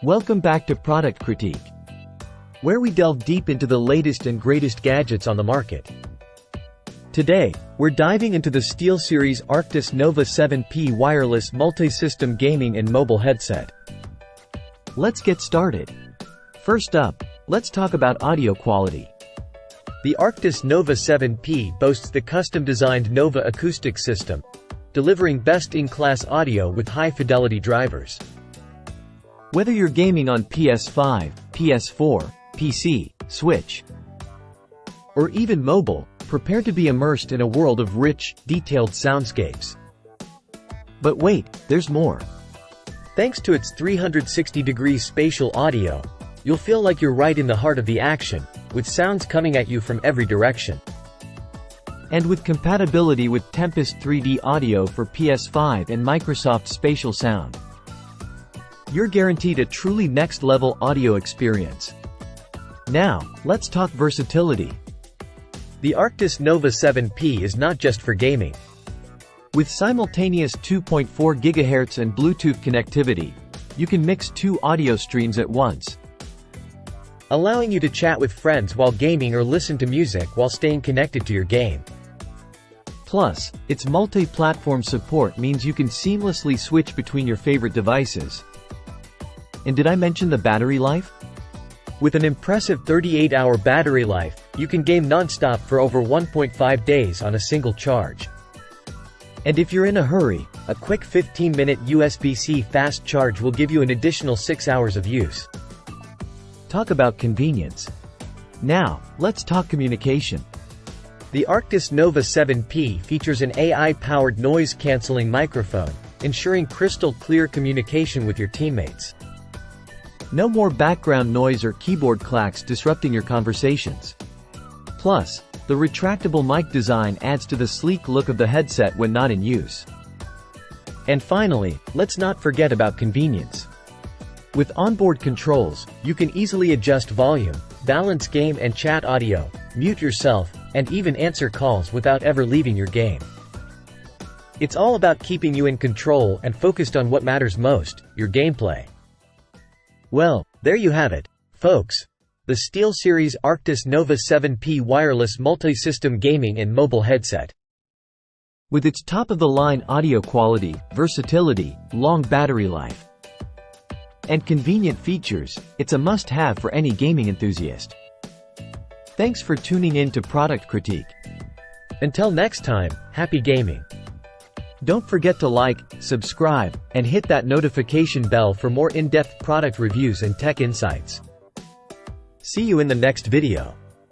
Welcome back to Product Critique, where we delve deep into the latest and greatest gadgets on the market. Today, we're diving into the SteelSeries Arctis Nova 7P wireless multi-system gaming and mobile headset. Let's get started. First up, let's talk about audio quality. The Arctis Nova 7P boasts the custom-designed Nova acoustic system, delivering best-in-class audio with high-fidelity drivers. Whether you're gaming on PS5, PS4, PC, Switch, or even mobile, prepare to be immersed in a world of rich, detailed soundscapes. But wait, there's more. Thanks to its 360-degree spatial audio, you'll feel like you're right in the heart of the action, with sounds coming at you from every direction. And with compatibility with Tempest 3D audio for PS5 and Microsoft Spatial Sound, you're guaranteed a truly next-level audio experience. Now, let's talk versatility. The Arctis Nova 7P is not just for gaming. With simultaneous 2.4 GHz and Bluetooth connectivity, you can mix two audio streams at once, allowing you to chat with friends while gaming or listen to music while staying connected to your game. Plus, its multi-platform support means you can seamlessly switch between your favorite devices. And did I mention the battery life? With an impressive 38-hour battery life, you can game non-stop for over 1.5 days on a single charge. And if you're in a hurry, a quick 15-minute USB-C fast charge will give you an additional 6 hours of use. Talk about convenience. Now, let's talk communication. The Arctis Nova 7P features an AI-powered noise-canceling microphone, ensuring crystal-clear communication with your teammates. No more background noise or keyboard clacks disrupting your conversations. Plus, the retractable mic design adds to the sleek look of the headset when not in use. And finally, let's not forget about convenience. With onboard controls, you can easily adjust volume, balance game and chat audio, mute yourself, and even answer calls without ever leaving your game. It's all about keeping you in control and focused on what matters most, your gameplay. Well, there you have it, folks. The SteelSeries Arctis Nova 7P wireless multi-system gaming and mobile headset. With its top-of-the-line audio quality, versatility, long battery life, and convenient features, it's a must-have for any gaming enthusiast. Thanks for tuning in to Product Critique. Until next time, happy gaming. Don't forget to like, subscribe, and hit that notification bell for more in-depth product reviews and tech insights. See you in the next video.